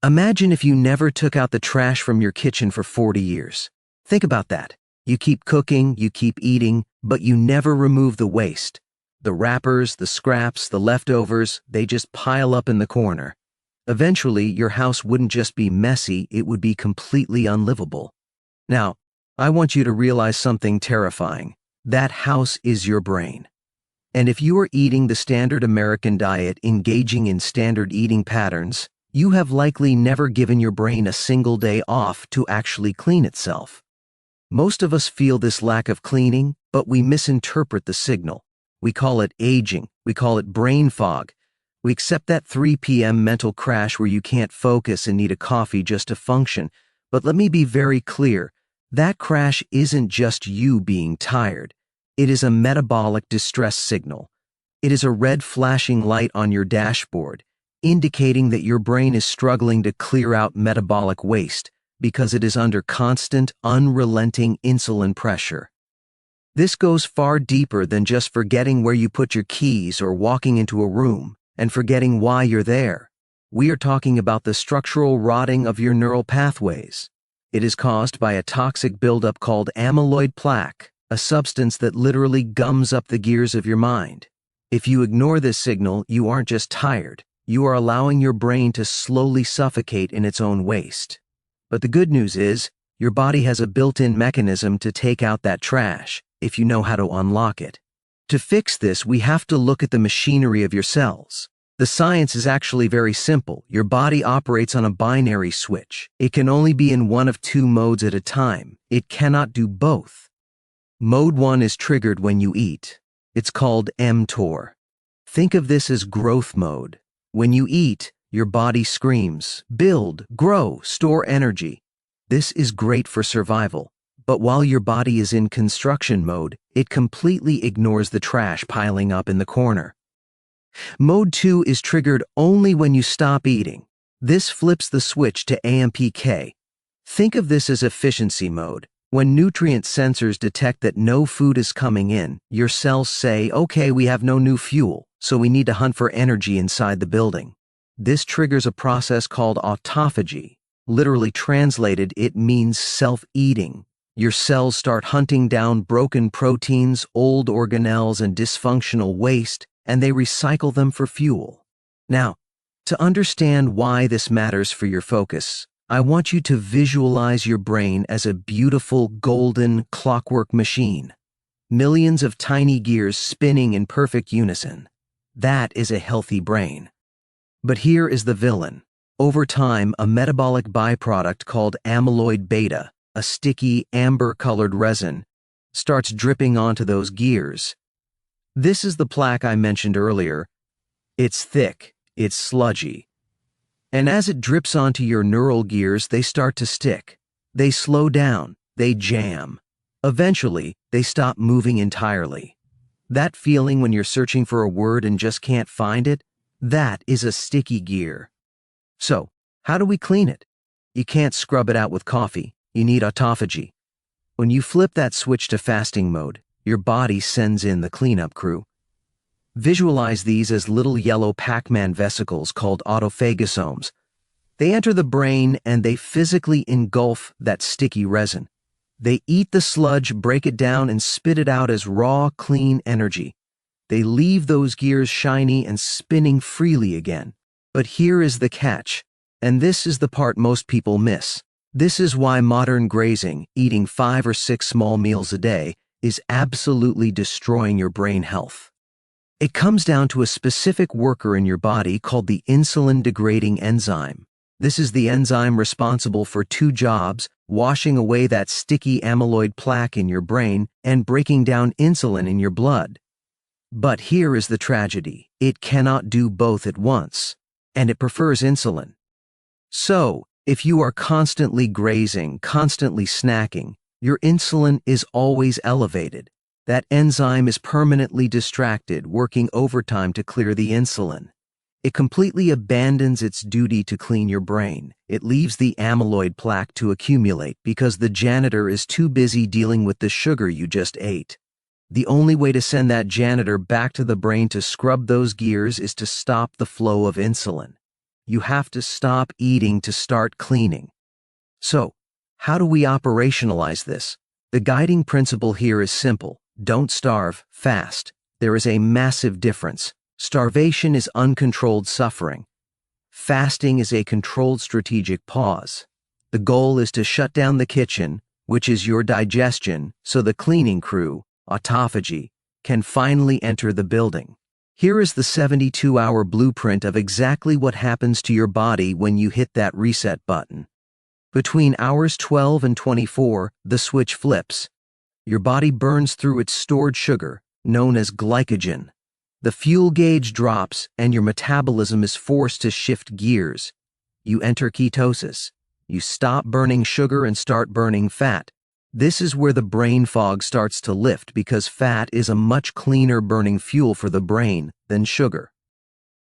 Imagine if you never took out the trash from your kitchen for 40 years. Think about that. You keep cooking, you keep eating, but you never remove the waste. The wrappers, the scraps, the leftovers, they just pile up in the corner. Eventually, your house wouldn't just be messy, it would be completely unlivable. Now, I want you to realize something terrifying. That house is your brain. And if you are eating the standard American diet, engaging in standard eating patterns, you have likely never given your brain a single day off to actually clean itself. Most of us feel this lack of cleaning, but we misinterpret the signal. We call it aging. We call it brain fog. We accept that 3 p.m. mental crash where you can't focus and need a coffee just to function. But let me be very clear. That crash isn't just you being tired. It is a metabolic distress signal. It is a red flashing light on your dashboard, indicating that your brain is struggling to clear out metabolic waste because it is under constant, unrelenting insulin pressure. This goes far deeper than just forgetting where you put your keys or walking into a room and forgetting why you're there. We are talking about the structural rotting of your neural pathways. It is caused by a toxic buildup called amyloid plaque, a substance that literally gums up the gears of your mind. If you ignore this signal, you aren't just tired, you are allowing your brain to slowly suffocate in its own waste. But the good news is, your body has a built-in mechanism to take out that trash, if you know how to unlock it. To fix this, we have to look at the machinery of your cells. The science is actually very simple. Your body operates on a binary switch. It can only be in one of two modes at a time. It cannot do both. Mode 1 is triggered when you eat. It's called mTOR. Think of this as growth mode. When you eat, your body screams, build, grow, store energy. This is great for survival. But while your body is in construction mode, it completely ignores the trash piling up in the corner. Mode 2 is triggered only when you stop eating. This flips the switch to AMPK. Think of this as efficiency mode. When nutrient sensors detect that no food is coming in, your cells say, okay, we have no new fuel, so we need to hunt for energy inside the building. This triggers a process called autophagy. Literally translated, it means self-eating. Your cells start hunting down broken proteins, old organelles, and dysfunctional waste, and they recycle them for fuel. Now, to understand why this matters for your focus, I want you to visualize your brain as a beautiful, golden, clockwork machine. Millions of tiny gears spinning in perfect unison. That is a healthy brain. But here is the villain. Over time, a metabolic byproduct called amyloid beta, a sticky, amber-colored resin, starts dripping onto those gears. This is the plaque I mentioned earlier. It's thick, it's sludgy. And as it drips onto your neural gears, they start to stick. They slow down, they jam. Eventually, they stop moving entirely. That feeling when you're searching for a word and just can't find it, that is a sticky gear. So, how do we clean it? You can't scrub it out with coffee. You need autophagy. When you flip that switch to fasting mode, your body sends in the cleanup crew. Visualize these as little yellow Pac-Man vesicles called autophagosomes. They enter the brain and they physically engulf that sticky resin. They eat the sludge, break it down, and spit it out as raw, clean energy. They leave those gears shiny and spinning freely again. But here is the catch, and this is the part most people miss. This is why modern grazing, eating 5 or 6 small meals a day, is absolutely destroying your brain health. It comes down to a specific worker in your body called the Insulin-Degrading Enzyme. This is the enzyme responsible for 2 jobs: washing away that sticky amyloid plaque in your brain and breaking down insulin in your blood. But here is the tragedy. It cannot do both at once, and it prefers insulin. So, if you are constantly grazing, constantly snacking, your insulin is always elevated. That enzyme is permanently distracted, working overtime to clear the insulin. It completely abandons its duty to clean your brain. It leaves the amyloid plaque to accumulate because the janitor is too busy dealing with the sugar you just ate. The only way to send that janitor back to the brain to scrub those gears is to stop the flow of insulin. You have to stop eating to start cleaning. So, how do we operationalize this? The guiding principle here is simple. Don't starve, fast. There is a massive difference. Starvation is uncontrolled suffering. Fasting is a controlled strategic pause. The goal is to shut down the kitchen, which is your digestion, so the cleaning crew, Autophagy, can finally enter the building. Here is the 72-hour blueprint of exactly what happens to your body when you hit that reset button. Between hours 12 and 24, the switch flips. Your body burns through its stored sugar, known as glycogen. The fuel gauge drops and your metabolism is forced to shift gears. You enter ketosis. You stop burning sugar and start burning fat. This is where the brain fog starts to lift because fat is a much cleaner burning fuel for the brain than sugar.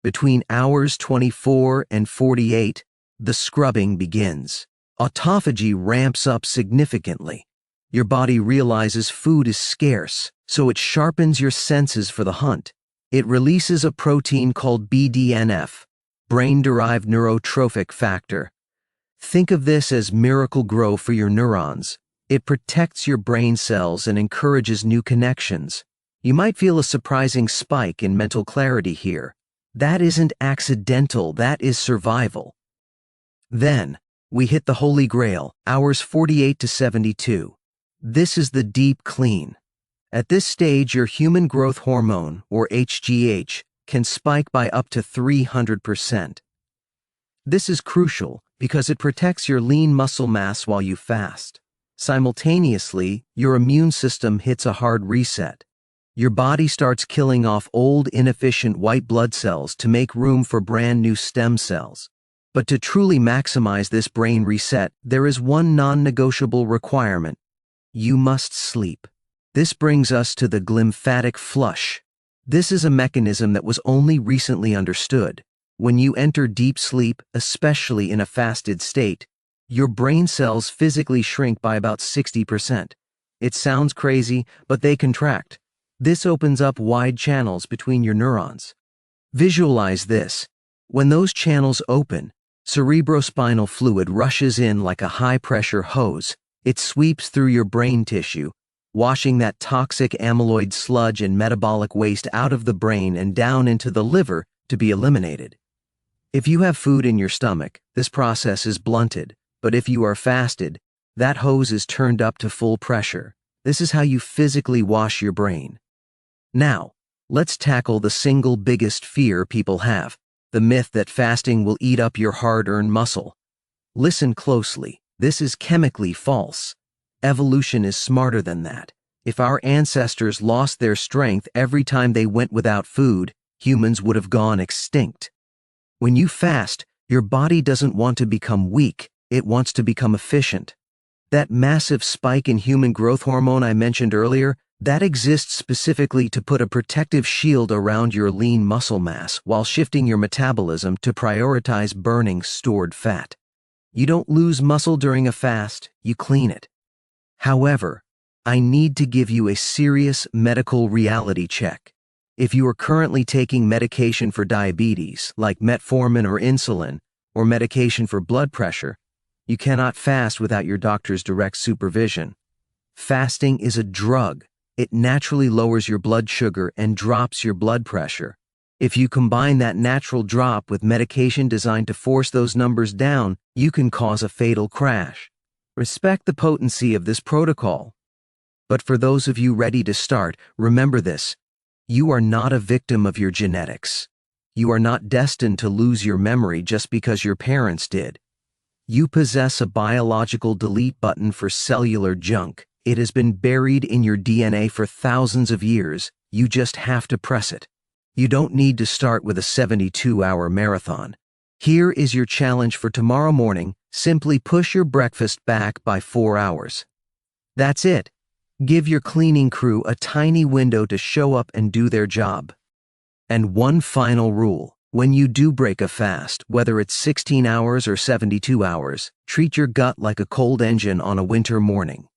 Between hours 24 and 48, the scrubbing begins. Autophagy ramps up significantly. Your body realizes food is scarce, so it sharpens your senses for the hunt. It releases a protein called BDNF, brain-derived neurotrophic factor. Think of this as miracle grow for your neurons. It protects your brain cells and encourages new connections. You might feel a surprising spike in mental clarity here. That isn't accidental, that is survival. Then, we hit the holy grail, hours 48 to 72. This is the deep clean. At this stage, your human growth hormone, or HGH, can spike by up to 300%. This is crucial because it protects your lean muscle mass while you fast. Simultaneously, your immune system hits a hard reset. Your body starts killing off old, inefficient white blood cells to make room for brand new stem cells. But to truly maximize this brain reset, there is one non-negotiable requirement. You must sleep. This brings us to the glymphatic flush. This is a mechanism that was only recently understood. When you enter deep sleep, especially in a fasted state, your brain cells physically shrink by about 60%. It sounds crazy, but they contract. This opens up wide channels between your neurons. Visualize this. When those channels open, cerebrospinal fluid rushes in like a high-pressure hose. It sweeps through your brain tissue, washing that toxic amyloid sludge and metabolic waste out of the brain and down into the liver to be eliminated. If you have food in your stomach, this process is blunted, but if you are fasted, that hose is turned up to full pressure. This is how you physically wash your brain. Now, let's tackle the single biggest fear people have, the myth that fasting will eat up your hard-earned muscle. Listen closely. This is chemically false. Evolution is smarter than that. If our ancestors lost their strength every time they went without food, humans would have gone extinct. When you fast, your body doesn't want to become weak, it wants to become efficient. That massive spike in human growth hormone I mentioned earlier, that exists specifically to put a protective shield around your lean muscle mass while shifting your metabolism to prioritize burning stored fat. You don't lose muscle during a fast, you clean it. However, I need to give you a serious medical reality check. If you are currently taking medication for diabetes, like metformin or insulin, or medication for blood pressure, you cannot fast without your doctor's direct supervision. Fasting is a drug. It naturally lowers your blood sugar and drops your blood pressure. If you combine that natural drop with medication designed to force those numbers down, you can cause a fatal crash. Respect the potency of this protocol. But for those of you ready to start, remember this. You are not a victim of your genetics. You are not destined to lose your memory just because your parents did. You possess a biological delete button for cellular junk. It has been buried in your DNA for thousands of years. You just have to press it. You don't need to start with a 72-hour marathon. Here is your challenge for tomorrow morning. Simply push your breakfast back by 4 hours. That's it. Give your cleaning crew a tiny window to show up and do their job. And one final rule. When you do break a fast, whether it's 16 hours or 72 hours, treat your gut like a cold engine on a winter morning.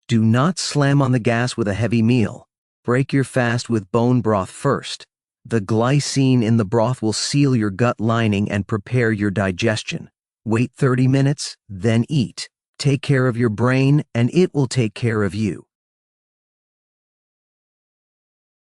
Do not slam on the gas with a heavy meal. Break your fast with bone broth first. The glycine in the broth will seal your gut lining and prepare your digestion. Wait 30 minutes, then eat. Take care of your brain, and it will take care of you.